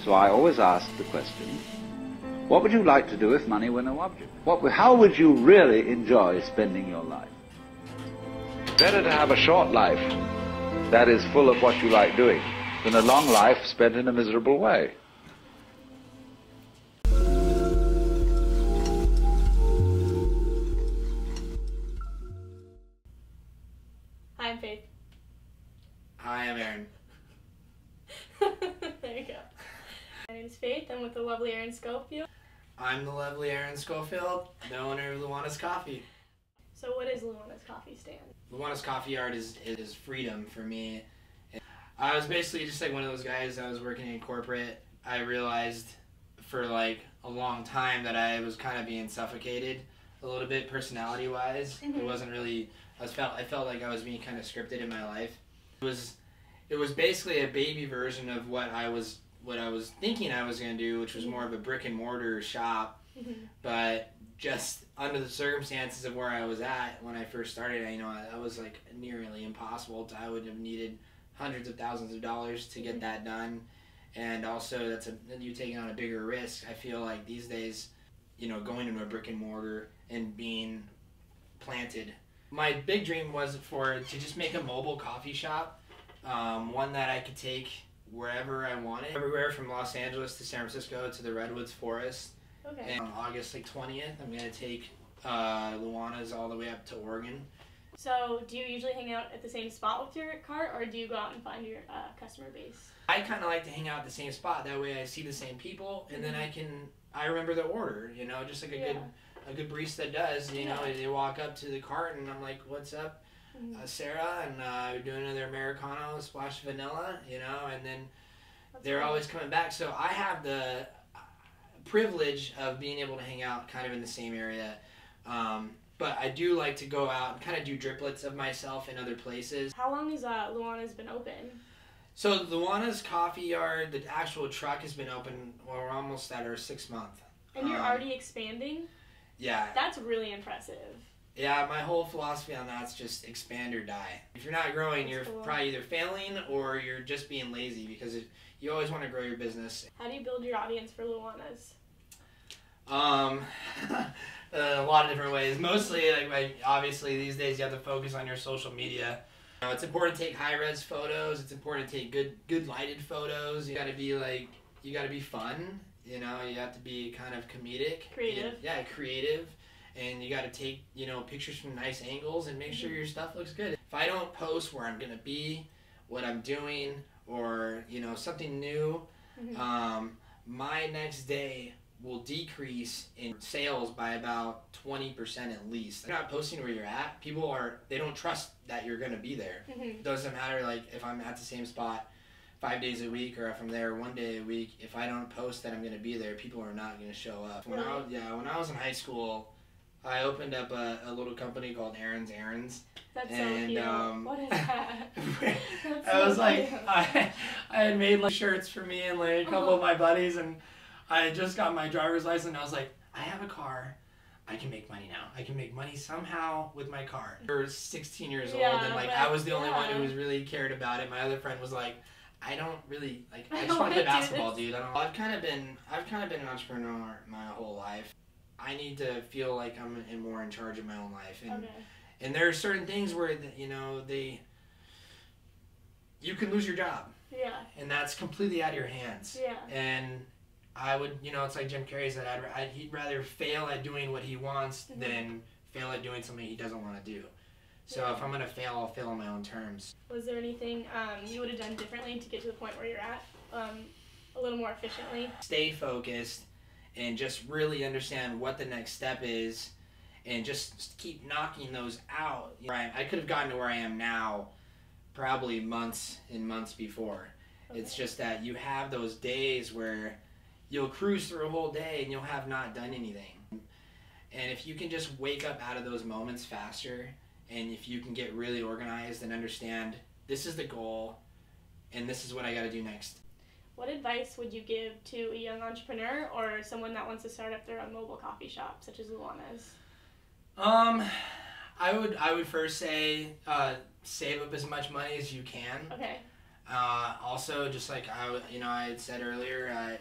So I always ask the question, what would you like to do if money were no object? How would you really enjoy spending your life? Better to have a short life that is full of what you like doing than a long life spent in a miserable way. Hi, I'm Faith. Hi, I'm Aaron. There you go. My name's Faith. I'm with the lovely Aaron Schofield. I'm the lovely Aaron Schofield, the owner of Luana's Coffee. So what is Luana's Coffee stand? Luana's Coffee Art is freedom for me. I was basically just like one of those guys that was working in corporate. I realized for like a long time that I was kind of being suffocated a little bit personality-wise. Mm-hmm. It wasn't really, I felt like I was being kind of scripted in my life. It was basically a baby version of what I was thinking I was going to do, which was more of a brick and mortar shop. Mm-hmm. But just under the circumstances of where I was at when I first started, that was like nearly impossible. I would have needed hundreds of thousands of dollars to get that done. And also you taking on a bigger risk. I feel like these days, going into a brick and mortar and being planted. My big dream was to just make a mobile coffee shop, one that I could take wherever I wanted, everywhere from Los Angeles to San Francisco to the Redwoods Forest. Okay. And on August 20th, I'm going to take Luana's all the way up to Oregon. So do you usually hang out at the same spot with your cart, or do you go out and find your customer base? I kind of like to hang out at the same spot. That way I see the same people, and then I remember the order, just like a good barista does. They walk up to the cart, and I'm like, what's up, Sarah? And we're doing another Americano, splash of vanilla, and then they're always coming back. So I have the privilege of being able to hang out kind of in the same area. But I do like to go out and kind of do driplets of myself in other places. How long has Luana's been open? So Luana's Coffee Yard, the actual truck has been open, we're almost at our 6th month. And you're already expanding? Yeah. That's really impressive. Yeah, my whole philosophy on that's just expand or die. If you're not growing, you're probably either failing or you're just being lazy, because you always want to grow your business. How do you build your audience for Luana's? A lot of different ways. Mostly, obviously these days you have to focus on your social media. It's important to take high-res photos. It's important to take good lighted photos. You got to be fun. You have to be kind of comedic. Creative. Yeah, creative. And you got to take, pictures from nice angles and make sure your stuff looks good. If I don't post where I'm going to be, what I'm doing, or, something new, my next day will decrease in sales by about 20% at least. If you're not posting where you're at, they don't trust that you're going to be there. It doesn't matter if I'm at the same spot 5 days a week or if I'm there 1 day a week. If I don't post that I'm going to be there, people are not going to show up. When I was in high school, I opened up a little company called Aaron's Errands. That's so cute. What is that? I had made shirts for me and a couple of my buddies, and I had just got my driver's license, and I was like, I have a car. I can make money now. I can make money somehow with my car. I was 16 years old, and I was the only one who was really cared about it. My other friend was like, I don't really I just want to play basketball, dude. I've kind of been an entrepreneur my whole life. I need to feel like I'm more in charge of my own life, and there are certain things where you can lose your job. Yeah. And that's completely out of your hands. Yeah. And I would, it's like Jim Carrey said, he'd rather fail at doing what he wants than fail at doing something he doesn't want to do. So if I'm going to fail, I'll fail on my own terms. Was there anything you would have done differently to get to the point where you're at a little more efficiently? Stay focused and just really understand what the next step is and just keep knocking those out. I could have gotten to where I am now probably months and months before. Okay. It's just that you have those days where you'll cruise through a whole day and you'll have not done anything. And if you can just wake up out of those moments faster, and if you can get really organized and understand this is the goal and this is what I got to do next. What advice would you give to a young entrepreneur or someone that wants to start up their own mobile coffee shop, such as Luana's? I would first say save up as much money as you can. Okay. Also, just like I had said earlier,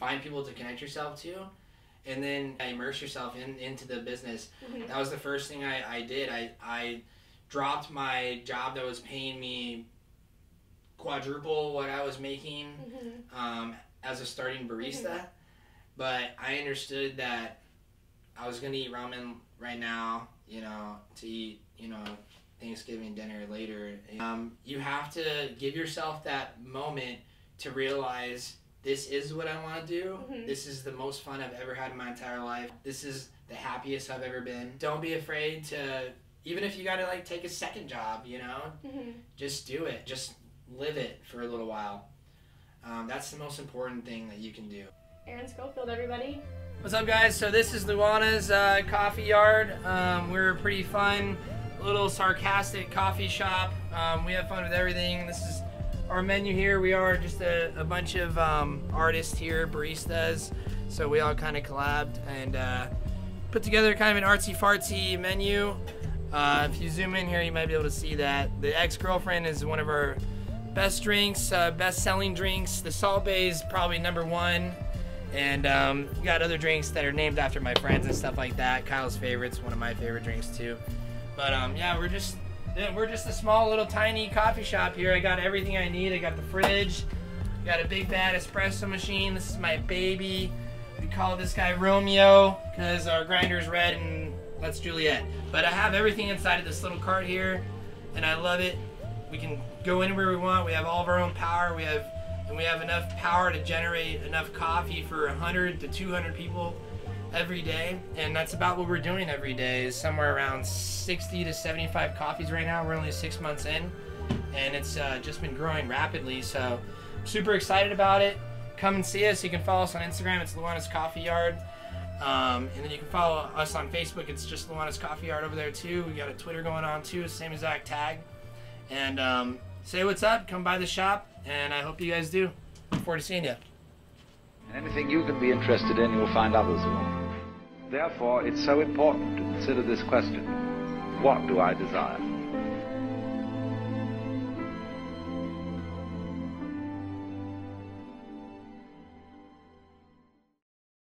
find people to connect yourself to, and then immerse yourself into the business. Mm-hmm. That was the first thing I did. I dropped my job that was paying me quadruple what I was making as a starting barista, but I understood that I was gonna eat ramen right now, to eat, Thanksgiving dinner later. You have to give yourself that moment to realize this is what I want to do. Mm-hmm. This is the most fun I've ever had in my entire life. This is the happiest I've ever been. Don't be afraid to, even if you got to take a second job, just do it. Just live it for a little while. That's the most important thing that you can do. Aaron Schofield, everybody. What's up, guys? So this is Luana's Coffee Yard. We're a pretty fun, little sarcastic coffee shop. We have fun with everything. This is our menu here. We are just a bunch of artists here, baristas. So we all kind of collabed and put together kind of an artsy-fartsy menu. If you zoom in here, you might be able to see that. The Ex-Girlfriend is one of our best drinks, best-selling drinks. The Salt Bae is probably #1. And we got other drinks that are named after my friends and stuff like that. Kyle's favorite's one of my favorite drinks too. But yeah, we're just a small little tiny coffee shop here. I got everything I need. I got the fridge, got a big bad espresso machine. This is my baby. We call this guy Romeo because our grinder's red and that's Juliet. But I have everything inside of this little cart here, and I love it. We can go anywhere we want. We have all of our own power. We have enough power to generate enough coffee for 100 to 200 people every day, and that's about what we're doing every day, is somewhere around 60 to 75 coffees right now. We're only 6 months in, and it's just been growing rapidly, so I'm super excited about it. Come and see us. You can follow us on Instagram. It's Luana's Coffee Yard, and then you can follow us on Facebook. It's just Luana's Coffee Yard over there too. We got a Twitter going on too, same exact tag. And say what's up, come by the shop, and I hope you guys do. Look forward to seeing you. Anything you can be interested in, you'll find others who will. Therefore, it's so important to consider this question: what do I desire?